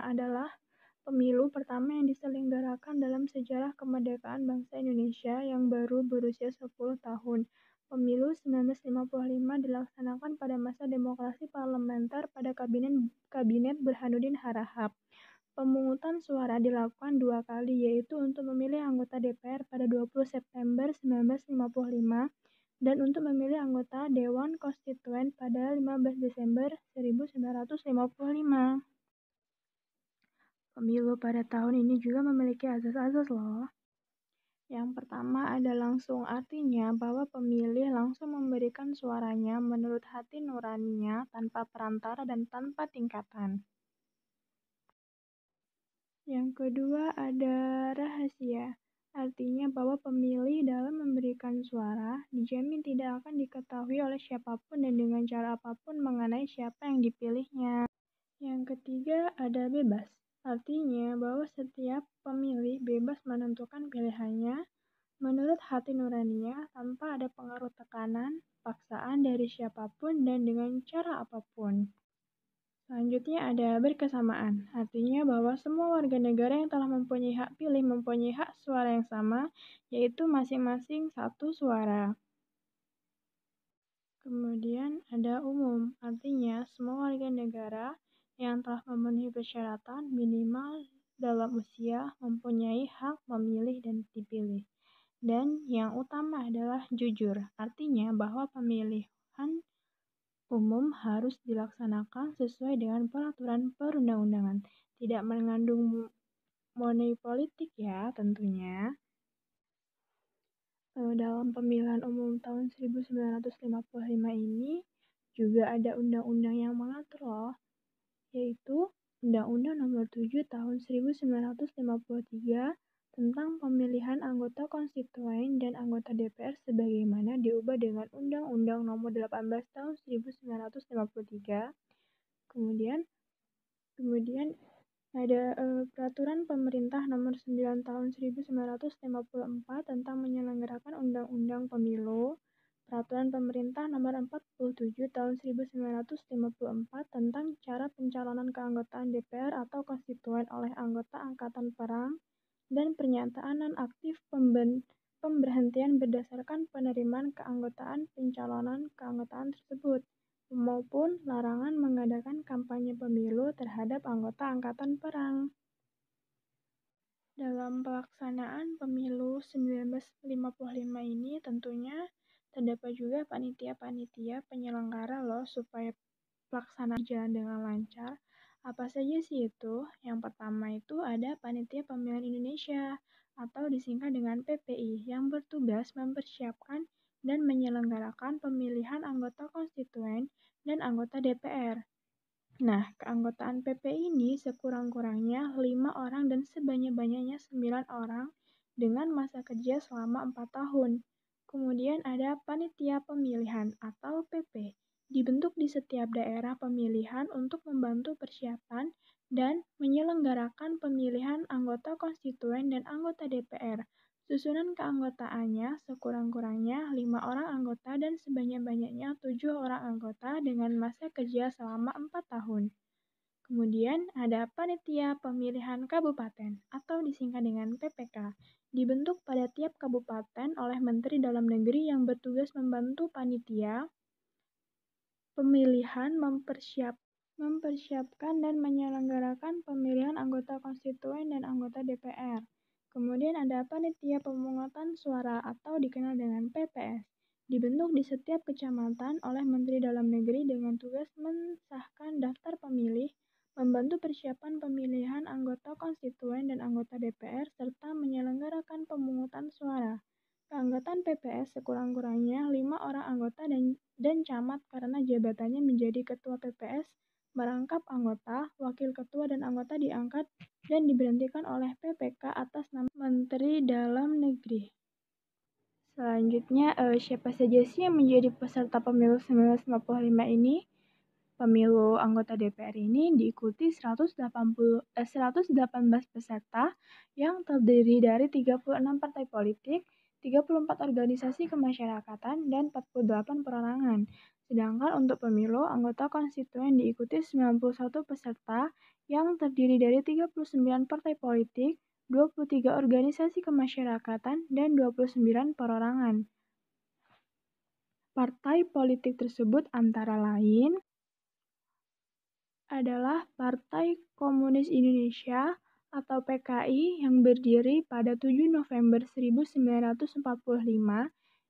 adalah pemilu pertama yang diselenggarakan dalam sejarah kemerdekaan bangsa Indonesia yang baru berusia 10 tahun. Pemilu 1955 dilaksanakan pada masa demokrasi parlementer pada Kabinet Burhanuddin Harahap. Pemungutan suara dilakukan 2 kali, yaitu untuk memilih anggota DPR pada 20 September 1955 dan untuk memilih anggota Dewan Konstituen pada 15 Desember 1955. Pemilu pada tahun ini juga memiliki asas-asas loh. Yang pertama ada langsung, artinya bahwa pemilih langsung memberikan suaranya menurut hati nuraninya tanpa perantara dan tanpa tingkatan. Yang kedua ada rahasia, artinya bahwa pemilih dalam memberikan suara dijamin tidak akan diketahui oleh siapapun dan dengan cara apapun mengenai siapa yang dipilihnya. Yang ketiga ada bebas, artinya bahwa setiap pemilih bebas menentukan pilihannya menurut hati nuraninya tanpa ada pengaruh tekanan, paksaan dari siapapun dan dengan cara apapun. Selanjutnya ada berkesamaan, artinya bahwa semua warga negara yang telah mempunyai hak pilih mempunyai hak suara yang sama, yaitu masing-masing 1 suara. Kemudian ada umum, artinya semua warga negara yang telah memenuhi persyaratan minimal dalam usia mempunyai hak memilih dan dipilih. Dan yang utama adalah jujur, artinya bahwa pemilihan umum harus dilaksanakan sesuai dengan peraturan perundang-undangan, tidak mengandung money politik ya tentunya. Dalam pemilihan umum tahun 1955 ini juga ada undang-undang yang mengatur loh, yaitu Undang-Undang Nomor 7 Tahun 1953 tentang pemilihan anggota konstituen dan anggota DPR sebagaimana diubah dengan Undang-Undang Nomor 18 Tahun 1953. Kemudian ada Peraturan Pemerintah Nomor 9 Tahun 1954 tentang menyelenggarakan Undang-Undang Pemilu. Peraturan Pemerintah Nomor 47 Tahun 1954 tentang cara pencalonan keanggotaan DPR atau konstituen oleh anggota Angkatan Perang dan pernyataan non-aktif pemberhentian berdasarkan penerimaan keanggotaan pencalonan keanggotaan tersebut, maupun larangan mengadakan kampanye pemilu terhadap anggota Angkatan Perang. Dalam pelaksanaan pemilu 1955 ini tentunya terdapat juga panitia-panitia penyelenggara loh supaya pelaksanaan jalan dengan lancar. Apa saja sih itu? Yang pertama itu ada Panitia Pemilihan Indonesia atau disingkat dengan PPI yang bertugas mempersiapkan dan menyelenggarakan pemilihan anggota konstituen dan anggota DPR. Nah, keanggotaan PPI ini sekurang-kurangnya 5 orang dan sebanyak-banyaknya 9 orang dengan masa kerja selama 4 tahun. Kemudian ada Panitia Pemilihan atau PP, dibentuk di setiap daerah pemilihan untuk membantu persiapan dan menyelenggarakan pemilihan anggota konstituen dan anggota DPR. Susunan keanggotaannya sekurang-kurangnya 5 orang anggota dan sebanyak-banyaknya 7 orang anggota dengan masa kerja selama 4 tahun. Kemudian ada Panitia Pemilihan Kabupaten atau disingkat dengan PPK, dibentuk pada tiap kabupaten oleh Menteri Dalam Negeri yang bertugas membantu panitia pemilihan mempersiapkan dan menyelenggarakan pemilihan anggota konstituen dan anggota DPR. Kemudian ada Panitia Pemungutan Suara atau dikenal dengan PPS, dibentuk di setiap kecamatan oleh Menteri Dalam Negeri dengan tugas mensahkan daftar pemilih, membantu persiapan pemilihan anggota konstituen dan anggota DPR, serta menyelenggarakan pemungutan suara. Keanggotaan PPS sekurang-kurangnya 5 orang anggota dan camat karena jabatannya menjadi Ketua PPS, merangkap anggota, wakil ketua dan anggota diangkat dan diberhentikan oleh PPK atas nama Menteri Dalam Negeri. Selanjutnya, siapa saja sih yang menjadi peserta pemilu 1955 ini? Pemilu anggota DPR ini diikuti 118 peserta yang terdiri dari 36 partai politik, 34 organisasi kemasyarakatan, dan 48 perorangan. Sedangkan untuk pemilu, anggota konstituen diikuti 91 peserta yang terdiri dari 39 partai politik, 23 organisasi kemasyarakatan, dan 29 perorangan. Partai politik tersebut antara lain adalah Partai Komunis Indonesia atau PKI yang berdiri pada 7 November 1945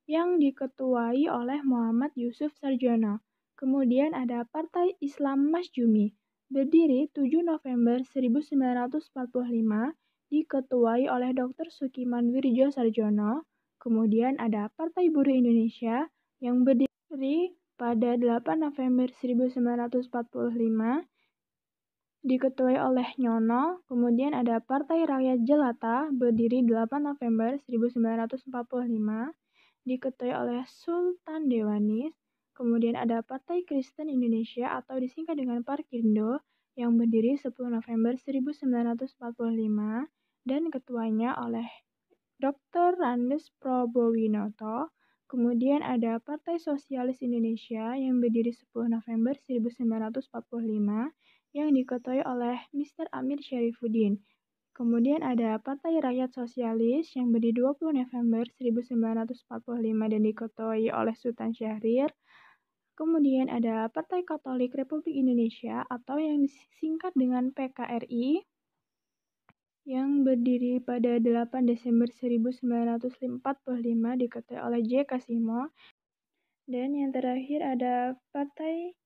yang diketuai oleh Muhammad Yusuf Sarjono. Kemudian ada Partai Islam Masyumi, berdiri 7 November 1945, diketuai oleh Dr. Sukiman Wirjo Sarjono. Kemudian ada Partai Buruh Indonesia yang berdiri pada 8 November 1945, diketuai oleh Nyono. Kemudian ada Partai Rakyat Jelata, berdiri 8 November 1945, diketuai oleh Sultan Dewanis. Kemudian ada Partai Kristen Indonesia atau disingkat dengan Parkindo yang berdiri 10 November 1945 dan ketuanya oleh Dr. Randes Probowinoto. Kemudian ada Partai Sosialis Indonesia yang berdiri 10 November 1945 yang diketuai oleh Mr. Amir Syarifuddin. Kemudian ada Partai Rakyat Sosialis yang berdiri 20 November 1945 dan diketuai oleh Sultan Syahrir. Kemudian ada Partai Katolik Republik Indonesia atau yang disingkat dengan PKRI yang berdiri pada 8 Desember 1945 diketuai oleh J. Kasimo. Dan yang terakhir ada Partai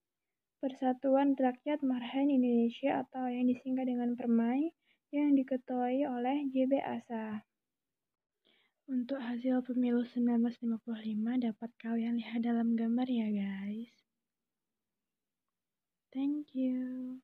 Persatuan Rakyat Marhaen Indonesia atau yang disingkat dengan PERMAI yang diketuai oleh JB Asa. Untuk hasil pemilu 1955 dapat kalian lihat dalam gambar ya guys. Thank you.